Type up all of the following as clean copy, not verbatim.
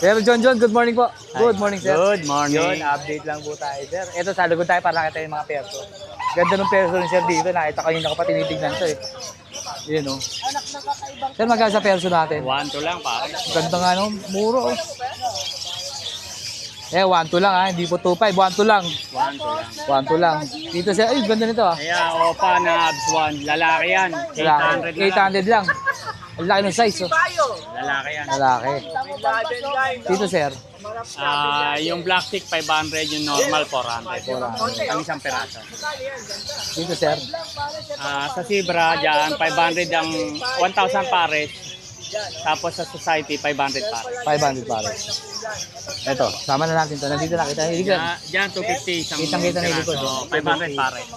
Sir John, good morning po. Good morning, sir. Good morning. Yun, update lang po tayo, sir. Ito, sa lugod tayo para nakita yung mga perso. Ganda ng perso ni sir dito. Nakita ko pa tinitignan to eh. Yun, oh. Sir, magkano sa perso natin? 1-2 lang pare. Ganda nga, no? Muro, oh. 1-2 lang, ha? Hindi po 2-5. 1-2 lang. 1-2 lang. 1-2 lang. Dito, sir. Ay, ganda nito, ah. Kaya opa na abs 1. Lalaki yan. 800 lang. 800 lang. Ang laki ng size, oh. Lalaki yan. Lalaki. Dito, sir. Yung black stick 500, yung normal 400. Ang isang peraso. Dito, sir. Sa Zebra dyan, 500 ang 1,000 pares. Tapos sa Society, 500 pares. 500 pare. Ito, sama na natin to. Nandito na kita. Hindi ka. Dyan, 250 isang Kitang-kita na yung likod, peraso. oh. 500 pares.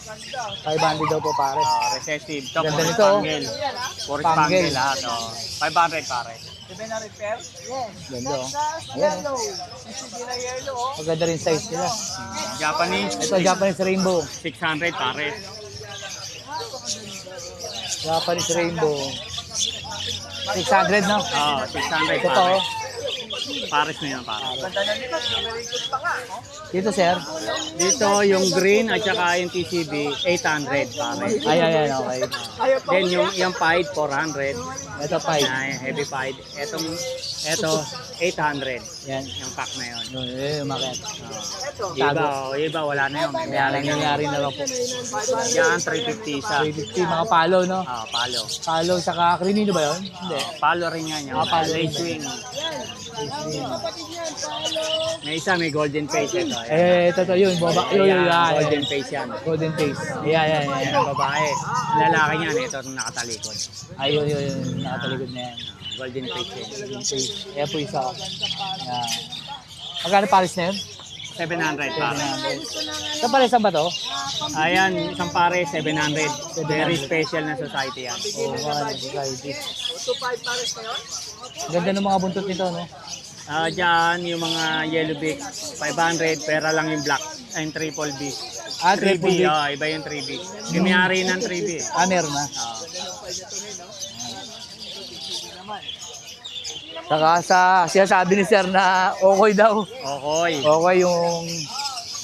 500 daw po pare. Recessive. Ito, Ganda puro nito, oh. spangle. Puro Spangle. spangle lahat. 500 pares. Ganda, oh. Ayan, oh. Maganda rin size nila. Japanese, Ito, Japanese Rainbow. 600 pares. Japanese Rainbow. 600, no? 600 Ito, pares. oh. Pares na yan, pares. Dito, sir. Dito yung green at saka yung TCB, 800 pares. Ay, okay. Then yung pied, 400. Ito, 5. Heavy pied. Ito 800. Yan. Yung pack na yun. Yun, umakit. Iba wala na yun. May Kaya lang nangyari na lang po. yan, 350 isa. 350, mga palo, no? Palo. Palo, saka krinino ba yun? Hindi. Palo rin yan. Yung Palo rin. lace wing. May isa, may golden face ito. Ito, yun. Yun, Golden face yan. Golden face. Yan. Yan ang babae. Lalaki niyan, ito nakatalikod. Ayun, nakatalikod na yan. Golden face yan. Golden face. Ayan po isa. Yan. Magkano pares na yun? 700 pare. Ito paresan ba to? Ayan, isang pare, 700. Very special na society yan. Society. Ganda ng mga buntot nito, no? Diyan, yung mga yellow beak, 500, pera lang yung black, ay triple B. Triple B. Iba yung 3B. Yung may-ari ng 3B. Meron na. Saka sinasabi ni sir na okay daw. Okay. Okay yung...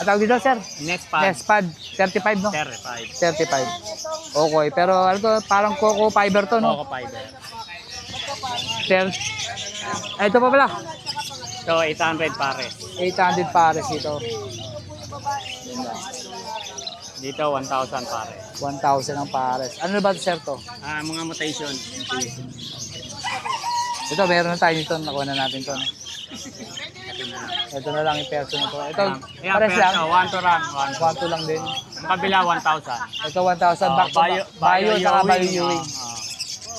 Ang tawag dito, sir? Next Nespad. 35, no? 35. 35. Okay. Pero ano to? Parang coco fiber to, no? Coco fiber. Ito pa pala. So, 800 pare. 800 pares ito. Dito, 1,000 pare. 1,000 ang pares. Ano ba ito, sir, to? Mga mutation. Ito, meron na tayo nito. Nakuha na natin to. No? Ito na lang yung perso na to. Ito, pares lang. 1 lang. 1,2 lang din. Ang kabila, 1,000. Ito, 1,000. Back to back. Bayo, saka bayo Ewing.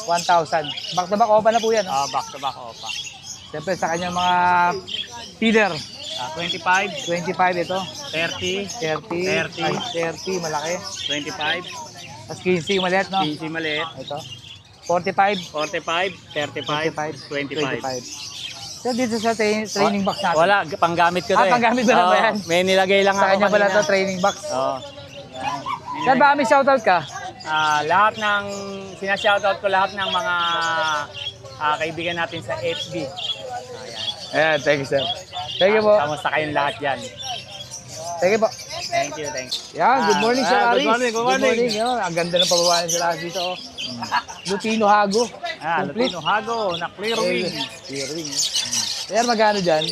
1,000. Back to back, opa na po yan. Back to back, opa. Siyempre, sa kanyang mga feeder. 25, 25 ito. 30, 30. 30. Ay, 30, malaki. 25, Tapos 15, yung maliit, no? 15 maliit, Ito. 45. 45, 35, 25. So, dito sa training box natin. Wala, panggamit ko to eh. Panggamit mo lang ba yan? May nilagay lang Sa ako kanya pala kanina. to training box. Oo. Sir, baka may shoutout ka? Lahat ng, sinashoutout ko lahat ng mga kaibigan natin sa FB. Ayan, thank you, sir. Thank you po. Kamusta kayong lahat dyan? Thank you po. Thank you, thank you. Yan, good morning, Sir Aris. Good morning. Yan, ang ganda ng pababa ng sila dito. Oh. Lupino Hago. Complete. Lupino Hago, na clear wing. Clear wing. Sir, magkano dyan?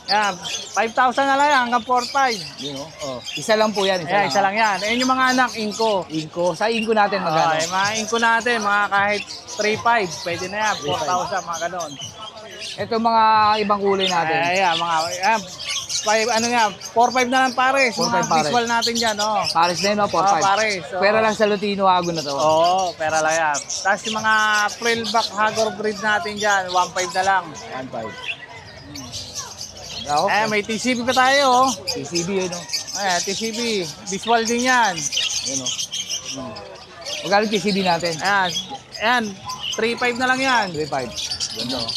5,000 na lang yan, hanggang 4,500. Yun, oh. Isa lang po yan. Isa lang yan. Ayun yung mga anak, inko. Inko. Sa inko natin magkano? Mga inko natin, mga kahit 3,500, pwede na yan. 4,000, mga ganon. Ito mga ibang kulay natin. Ano nga, 4,500 na lang pares. 4,500 Mga pares. visual natin dyan, oh. Pares na yun, no? 4,500. Pares. Pera lang sa Lutino Hago na to. Oo, pera lang yan. Tapos yung mga frillback hagor breed natin dyan, 1,500 na lang. 1,500. Okay. May TCB pa tayo, oh. TCB, yun, no? TCB. Visual din yan. Yun, no? Magkano TCB natin? Ayan, 3,500 na lang yan. 3,500. Ganda, oh.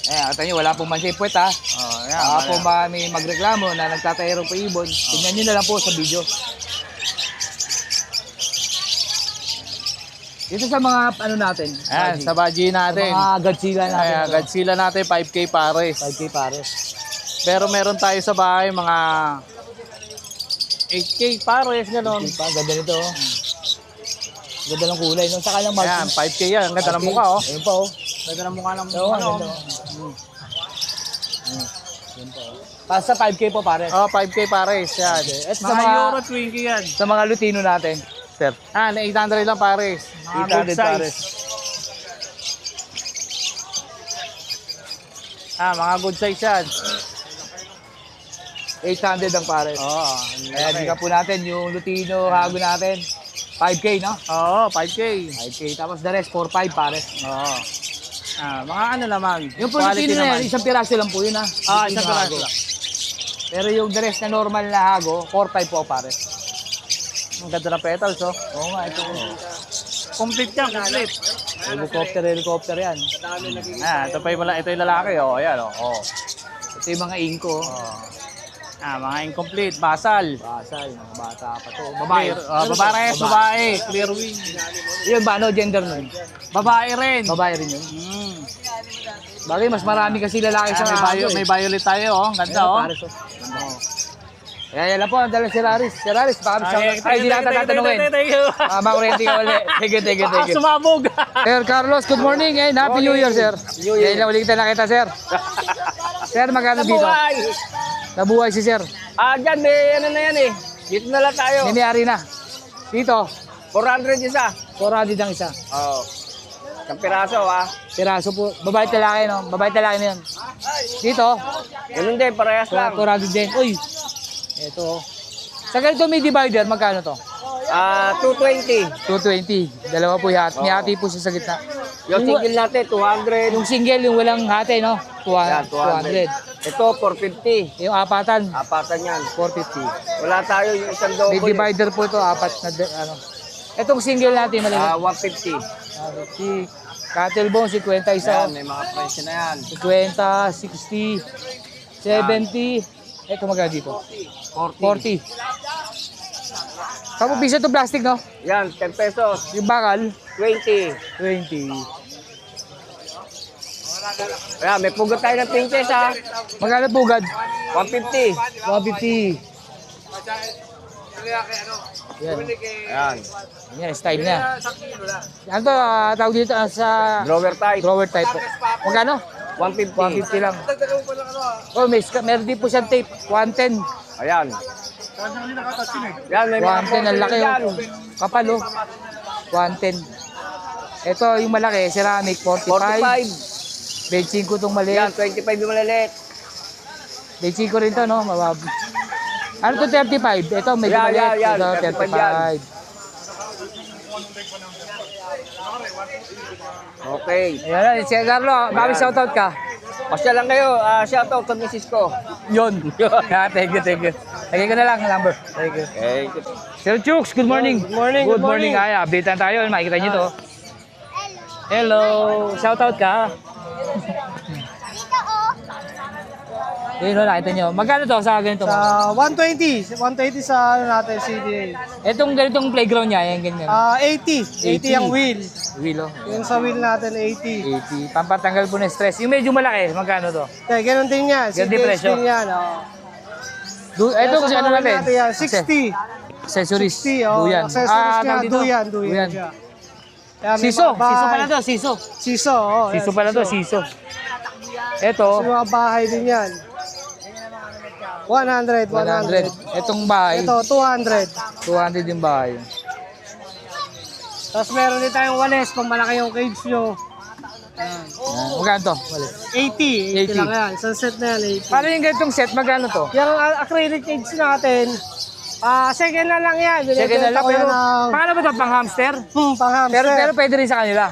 Kata nyo, wala pong mansay puwet, ha? Ayan, Baka po may magreklamo na nagtatayro pa ibon. Tingnan nyo na lang po sa video. Dito sa mga ano natin. Ayan, sa budgie Sa natin. mga Godzilla natin. Ayan, Godzilla natin, 5K pares. 5K pares. Pero meron tayo sa bahay mga 8K pares, gano'n. Pa, ganda nito. Oh. Ganda ng kulay. No? Saka lang Ayan, 5K yan. Ang ganda ng mukha, oh. Ayun pa, oh. Ganda ng mukha ng Oo, ano. ganda. Yun pa, oh. Para sa 5K po, pare. Oh, 5K pares, yan. At sa Mga mga- Euro Twinkie yan. Sa mga Lutino natin, sir. Ah, 800 lang pares. Mga good 800 size. pares. Ah, mga good size yan. 800 ang pares. Oo. Kaya di ka po natin, yung Lutino, hago natin, 5K, no? Oo, 5K. 5K. Tapos the rest, 4-5 pares. Oo. Ah, mga ano naman. Yung po quality Lutino na naman. yan, isang piraso lang po yun, ha? Ah, Lutino isang piraso hago. lang. Pero yung the rest na normal na hago, 4-5 po pares. Ang ganda ng petals, oh. Oo nga, ito. Complete yan, complete. Helicopter yan. Ah, ito pa yung, ito yung lalaki, oh. Ayan, oh. Oh. Ito yung mga inko. Oh. Ah, mga incomplete, basal. Basal, mga bata pa to. Babae. Clear, babae, clear wing. Yun ba, ano gender nun? Babae rin. Babae rin yun. Mm. Bagay, mas marami kasi lalaki sa Ah, may violet tayo, oh. Ang ganda, oh. Pares, oh. Kaya yan lang po, ang dala si Raris. Si Raris, baka ay, di natin tatanungin. Thank you. Makurente ka ulit. Thank you. Sumabog. Sir Carlos, good morning. And happy New Year, sir. Yan lang ulit kita nakita, sir. Sir, magkano dito? Nabuhay! Nabuhay si sir. Ah, dyan, may ano na yan eh. Dito na lang tayo. May na. Dito, 400 isa. 400 ang isa. Oo. Isang piraso ah. Piraso po. Babae talaki, no? Babae talaki na yun. Dito, Ganun din, parehas lang. 400 din. Uy, ito. Sa ganito may divider, magkano to? Ah, 220. 220. Dalawa po yat. May hati po siya sa gitna. Yung single natin, 200. Yung single, yung walang hati, no? Yan, 200. 200. Ito, 450. Yung apatan, Apatan yan. 450. Wala tayo yung isang May double. divider po ito, apat na, ano. Itong single natin, Ah, malaki. 150. Si Cattle Bone, 50 isa. Yan, may mga presyo na yan. 50, 60, 70. Ito magkano dito? 40. Kamu piso to plastic, no? Yan, 10 pesos. Yung bakal, 20. 20. Ayan, may pugot tayo ng pinches ha. Magkano pugad? 150. 150. Yan. Ayan. Yan, style niya. Ano to, tawag dito sa Drawer type. drawer type po. Magkano? 150. 150 lang. Oh, meron din po siyang tape. 110. Ayan. Yan, may mga 110 ang laki, yan. oh. Kapal, oh. 110. Ito, yung malaki, ceramic, 45. 45. 25 itong maliit. Yan, 25 yung maliliit. 25 rin to, no? Mabab. Ano to, 35? Ito, medyo Yan, maliit. yan, Ito, 35 yan. 35. Okay. Ayan, si Carlo, mami shoutout ka. Pasya lang kayo. Shoutout sa misis ko. Yun. Thank you. Lagay ko na lang ang number. Thank you. Okay. Sir Chooks, good morning. Good morning, Good good morning. morning. Ay, update na tayo. Makikita niyo to. Hello. Shoutout ka. Yun, nakita niyo. Magkano to sa ganito? Sa 120. 120 sa ano natin, CDA. Itong ganitong playground niya, yan ganyan. 80. 80 ang wheel. Wheel, oh. Yung sa wheel natin, 80. 80. Pampatanggal po ng stress. Yung medyo malaki, magkano to? Okay, ganun din yan. Ganun din CDA presyo? din yan. Ito kasi ano natin? Yan, 60. Accessories. 60, oh. Duyan. Accessories niya, tawag dito? duyan siya. Kaya may Siso. mga bahay. Siso pala to, siso. Siso, oh. Siso pala to, siso. Ito, Sa mga bahay din yan. 100. 100. Itong bahay, Ito, 200. 200 yung bahay. Tapos meron din tayong wales kung malaki yung cage nyo. Yan. Magkano to? Mali. 80. 80. 80 lang yan. Isang set na yan, 80. Paano yung ganitong set? Magkano to? Yung acrylic cage natin, second na lang yan. Second na lang, Binibenta ko pero yan ng paano ba ito? Pang hamster? pang hamster. Pero pwede rin sa kanila.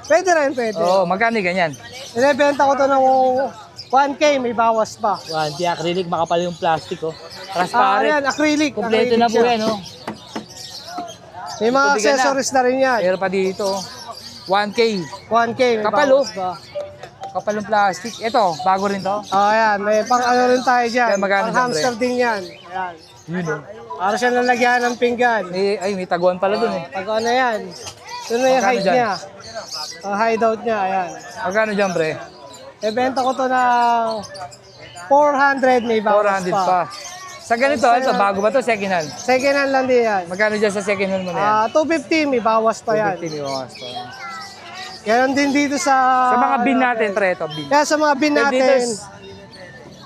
Pwede rin, pwede. Oo, magkano yung ganyan? Binibenta ko to ng 1K, may bawas pa. Di acrylic, makapal yung plastic, oh. Ayan, Transparent. acrylic. Kompleto na po siya. yan, oh. May mga Tubigan na. accessories na rin yan. Meron pa dito, oh. 1K. 1K, may Kapal, bawas oh. pa. Kapal yung plastic. Ito, bago rin to. Ayan, may pang ano rin tayo dyan. Kaya magkano Pang dyan, hamster din yan. Ayan. Yun, oh. Para siya lalagyan ng pinggan. May taguan pala dun, eh. Pag ano yan, Yun na yung Magkano height dyan? niya. Ang hideout niya, ayan. Magkano dyan, pre? Ibenta ko to ng 400, may bawas 400 pa. Sa ganito, ito, bago ba to? Second hand. Second hand lang din yan. Magkano dyan sa second hand mo na yan? 250, may bawas pa yan. 250 may bawas pa. Ganon din dito sa... Sa mga bin natin, pre, ito, bin. Kaya sa mga bin 12 natin, liters.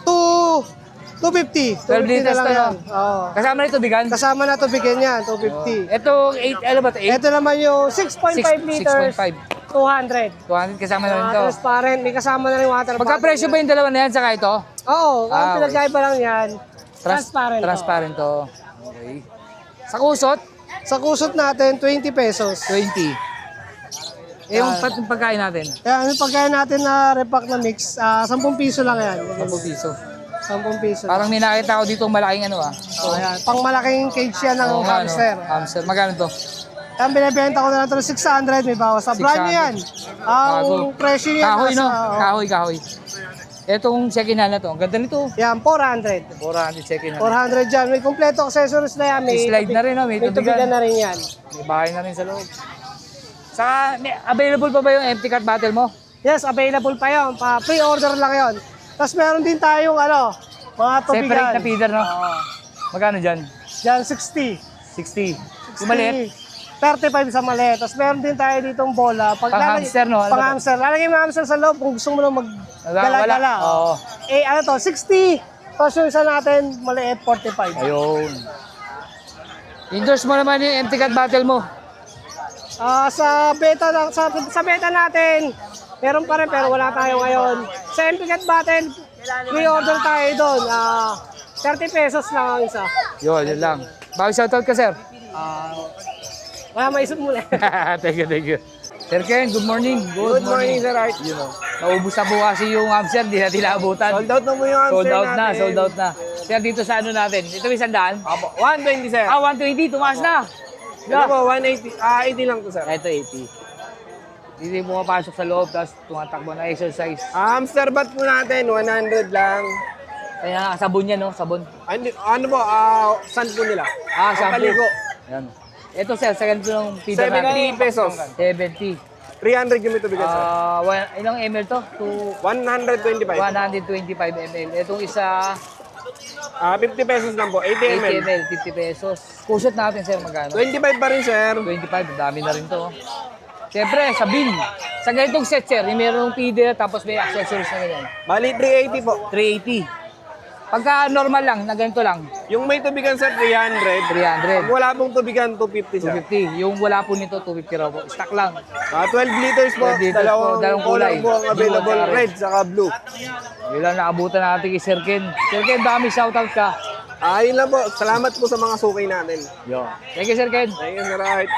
250. 12 liters na lang to, no? yan. Oo. Kasama nito, bigan? Kasama na to bigyan yan, 250. Ito, 8, ano ba ito? 8? Ito naman yung 6.5 liters, 6.5. 200. 200 kasama na rin to. Transparent, may kasama na rin water bottle. Magka-presyo ba yung dalawa na yan, saka ito? Oo, ang Ah, pinagkaiba lang yan, transparent. Transparent to. Okay. Sa kusot, Sa kusot natin, 20 pesos. 20. Eh, yung pagkain natin, Kaya ano pagkain natin na repack na mix, 10 piso lang yan. 10 piso. 10 piso. Parang may nakita ko dito malaking ano ah. So, ayan. Pang malaking cage yan ng Oo nga, no? hamster. Hamster. Magkano to? Ang binibenta ko na lang ito ng 600, may bawas. Sa brand new 600. yan. Ang Bago. presyo niya Kahoy, no? oo. Kahoy. Etong second hand na to. Ang ganda nito. Yan, 400. 400 second hand. 400 dyan. May kompleto accessories na yan. May slide na rin, no? May tubigan tubigan. na rin yan. May bahay na rin sa loob. Saka, available pa ba yung empty cart battle mo? Yes, available pa yun. Pre-order lang yun. Tapos meron din tayong mga tubigan. Separate na feeder, no? Magkano dyan? Dyan, 60. 60. Yung maliit? 35 sa maliit. Tapos meron din tayo ditong bola. Pag Pang hamster, no? Ano Pang ba? hamster. Lalagay mo hamster sa loob kung gusto mo lang mag-gala-gala. Oo. Eh, 60. Tapos yung isa natin, maliit, 45. Ayun. Endorse mo naman yung empty cart battle mo. Sa beta natin, meron pa rin pero wala tayo ngayon. Sa MPCAT Battle, pre-order tayo doon. 30 pesos lang ang isa. Yun lang. Bago shoutout ka, sir. Wala maisip muli. Thank you. Sir Ken, good morning. Good morning, Sir Art. You know, naubos na po kasi yung hamster, di natin naabutan. Sold out na mo yung Sold hamster out na, natin. sold out na. Sir, dito sa ano natin? Ito may 100? 120, sir. 120, tumaas na. Ito po, 180. 80 lang to, sir. Ito 80. Hindi pumapasok sa loob, tapos tumatakbo na exercise. Hamster bat po natin, 100 lang. Kaya sabon yan, no? Sabon. Ano po, sand po nila. Shampoo. Paligo. Yan. Ito, sir, sa ganito ng feeder 70 pesos. 70. 300 yung ito bigas, sir. Ilang ml to? 125. 125 ml. Itong isa, 50 pesos lang po, 80 ml. 80 ml, 50 pesos. Kusot natin, sir, magkano? 25 pa rin, sir. 25, dami na rin to. Siyempre, sa bin. Sa ganitong set, sir, yung merong feeder, tapos may accessories na ganyan. Bali, 380 po. 380. Pagka normal lang, na ganito lang, Yung may tubigan, sir, 300. 300. Pag wala pong tubigan, 250, sir. 250. Yung wala po nito, 250 raw po. Stock lang. 12 liters po. 12 liters po, dalawang kulay. color po ang available, Blue at red saka blue. Yun lang naabutan natin kay Sir Ken. Sir Ken, dami shoutout ka. Yun lang po. Salamat po sa mga sukay natin. Yo. Thank you, Sir Ken. Thank you, sir Art.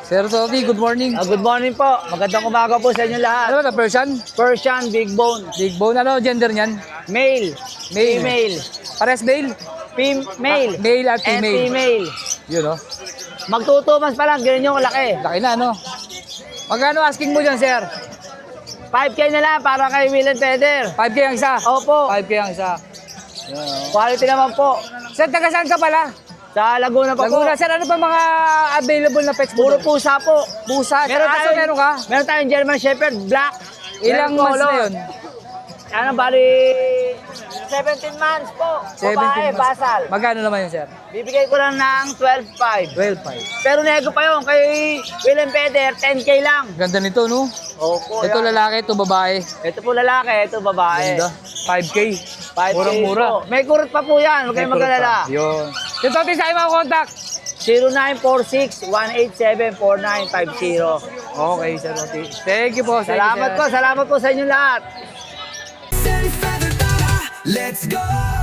Sir Toti, good morning. Good morning po. Magandang umaga po sa inyo lahat. Ano ba ito, Persian? Persian Big Bone. Big bone, ano gender niyan? Male. Male. Female. Pares male? Male. Male at And female. female. Yun, no? Magtutumas pa lang, ganyan yung laki. Laki na, ano? Magkano asking mo dyan, sir? 5K na lang para kay Will and Feather. 5K ang isa? Opo. 5K ang isa. Yun, no? Quality naman po. Sir, taga saan ka pala? Sa Laguna pa Laguna. po. Sir, ano pa mga available na pets mo? Puro doon? pusa po. Pusa. Meron Aso tayong- meron ka? Meron tayong German Shepherd, black. Ilang Meron months na color. yun? Ano, bali 17 months po. 17 Babae, months. basal. Magkano naman yun, sir? Bibigay ko lang ng 12.5. 12.5. Pero nego pa yun kay Will and Feather, 10K lang. Ganda nito, no? Opo. Ito yan. lalaki, ito babae. Ito po lalaki, ito babae. Ganda. 5K. 5K Murang-mura. po. May kurot pa po yan, huwag kayong mag-alala. Yun. Yung Toti, saan mga contact? 0946-187-4950. Okay, sir Toti. Thank you po. Salamat po sa inyong lahat. Let's go!